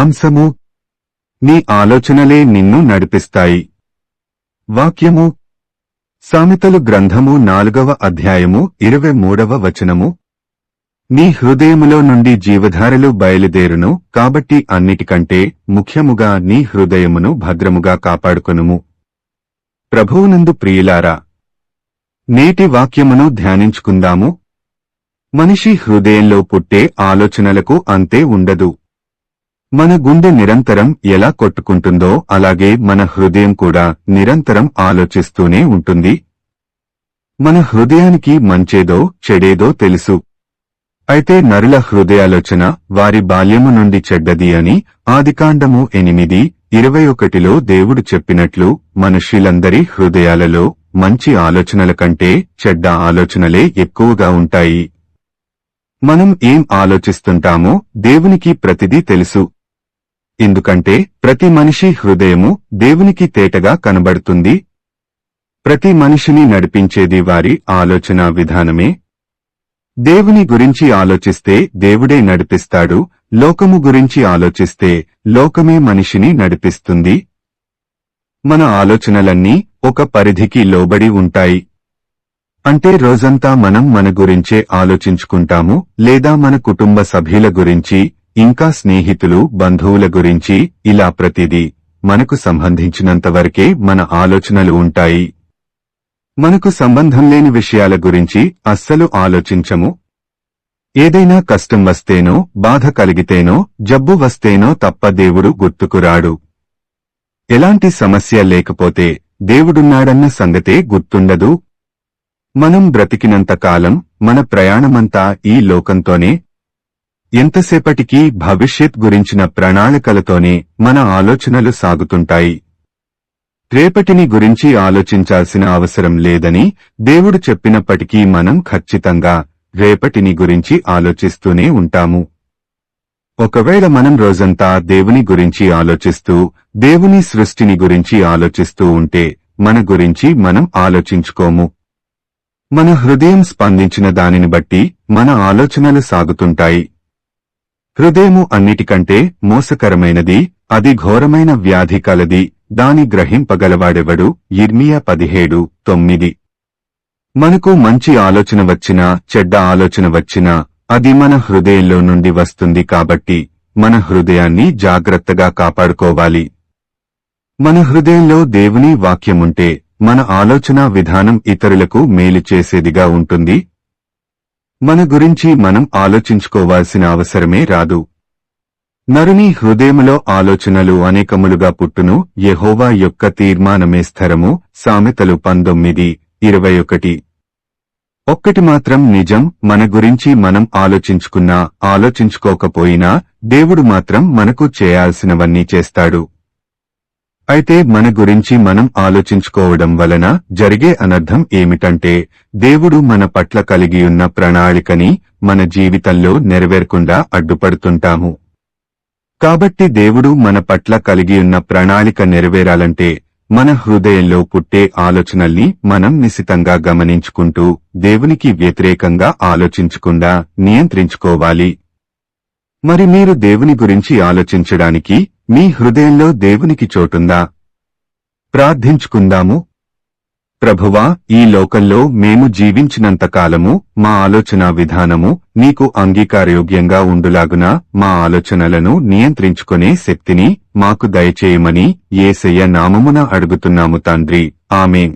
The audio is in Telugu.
అంశము. నీ ఆలోచనలే నిన్ను నడిపిస్తాయి. వాక్యము. సామెతలు గ్రంథము 4వ అధ్యాయము 23వ వచనము. నీ హృదయములో నుండి జీవధారలు బయలుదేరును, కాబట్టి అన్నిటికంటే ముఖ్యముగా నీ హృదయమును భద్రముగా కాపాడుకొనుము. ప్రభువునందు ప్రియులారా, నేటి వాక్యమును ధ్యానించుకుందాము. మనిషి హృదయంలో పుట్టే ఆలోచనలకు అంతే ఉండదు. మన గుండె నిరంతరం ఎలా కొట్టుకుంటుందో అలాగే మన హృదయం కూడా నిరంతరం ఆలోచిస్తూనే ఉంటుంది. మన హృదయానికి మంచేదో చెడేదో తెలుసు. అయితే నరుల హృదయాలోచన వారి బాల్యము నుండి చెడ్డది అని ఆదికాండము 8:21లో దేవుడు చెప్పినట్లు మనుష్యులందరి హృదయాలలో మంచి ఆలోచనల కంటే చెడ్డ ఆలోచనలే ఎక్కువగా ఉంటాయి. మనం ఏం ఆలోచిస్తుంటామో దేవునికి ప్రతిదీ తెలుసు. ఎందుకంటే ప్రతి మనిషి హృదయము దేవునికి తేటగా కనబడుతుంది. ప్రతి మనిషిని నడిపించేది వారి ఆలోచన విధానమే. దేవుని గురించి ఆలోచిస్తే దేవుడే నడిపిస్తాడు, లోకము గురించి ఆలోచిస్తే లోకమే మనిషిని నడిపిస్తుంది. మన ఆలోచనలన్నీ ఒక పరిధికి లోబడి ఉంటాయి. అంటే రోజంతా మనం మన గురించే ఆలోచించుకుంటాము, లేదా మన కుటుంబ సభ్యుల గురించి, ఇంకా స్నేహితులు బంధువుల గురించి, ఇలా ప్రతిదీ మనకు సంబంధించినంతవరకే మన ఆలోచనలు ఉంటాయి. మనకు సంబంధం లేని విషయాల గురించి అస్సలు ఆలోచించము. ఏదైనా కష్టం వస్తేనో, బాధ కలిగితేనో, జబ్బు వస్తేనో తప్ప దేవుడు గుర్తుకురాడు. ఎలాంటి సమస్య లేకపోతే దేవుడున్నాడన్న సంగతే గుర్తుండదు. మనం బ్రతికినంతకాలం మన ప్రయాణమంతా ఈ లోకంతోనే. ఎంతసేపటికి భవిష్యత్ గురించిన ప్రణాళికలతోనే మన ఆలోచనలు సాగుతుంటాయి. రేపటిని గురించి ఆలోచించాల్సిన అవసరం లేదని దేవుడు చెప్పినప్పటికీ మనం ఖచ్చితంగా రేపటిని గురించి ఆలోచిస్తూనే ఉంటాము. ఒకవేళ మనం రోజంతా దేవుని గురించి ఆలోచిస్తూ, దేవుని సృష్టిని గురించి ఆలోచిస్తూ ఉంటే మన గురించి మనం ఆలోచించుకోము. మన హృదయం స్పందించిన దానిని బట్టి మన ఆలోచనలు సాగుతుంటాయి. హృదయము అన్నిటికంటే మోసకరమైనది, అది ఘోరమైన వ్యాధి కలది, దాని గ్రహింపగలవాడెవడు? ఇర్మియా 17:9. మనకు మంచి ఆలోచన వచ్చినా, చెడ్డ ఆలోచన వచ్చినా అది మన హృదయంలో నుండి వస్తుంది. కాబట్టి మన హృదయాన్ని జాగ్రత్తగా కాపాడుకోవాలి. మన హృదయంలో దేవుని వాక్యముంటే మన ఆలోచన విధానం ఇతరులకు మేలు చేసేదిగా ఉంటుంది. మన గురించి మనం ఆలోచించుకోవాల్సిన అవసరమే రాదు. నరుని హృదయములో ఆలోచనలు అనేకములుగా పుట్టును, యెహోవా యొక్క తీర్మానమే స్థిరము. సామెతలు 19:21. ఒక్కటి మాత్రం నిజం, మన గురించి మనం ఆలోచించుకున్నా ఆలోచించుకోకపోయినా దేవుడు మాత్రం మనకు చేయాల్సినవన్నీ చేస్తాడు. అయితే మన గురించి మనం ఆలోచించుకోవడం వలన జరిగే అనర్థం ఏమిటంటే దేవుడు మన పట్ల కలిగియున్న ప్రణాళికని మన జీవితంలో నెరవేరకుండా అడ్డుపడుతుంటాము. కాబట్టి దేవుడు మన పట్ల కలిగియున్న ప్రణాళిక నెరవేరాలంటే మన హృదయంలో పుట్టే ఆలోచనల్ని మనం నిశితంగా గమనించుకుంటూ దేవునికి వ్యతిరేకంగా ఆలోచించకుండా నియంత్రించుకోవాలి. మరి మీరు దేవుని గురించి ఆలోచించడానికి మీ హృదయంలో దేవునికి చోటుందా? ప్రార్థించుకుందాము. ప్రభువా, ఈ లోకంలో మేము జీవించినంతకాలము మా ఆలోచన విధానము నీకు అంగీకారయోగ్యంగా ఉండులాగున మా ఆలోచనలను నియంత్రించుకునే శక్తిని మాకు దయచేయమని యేసయ్య నామమున అడుగుతున్నాము తండ్రి. ఆమేన్.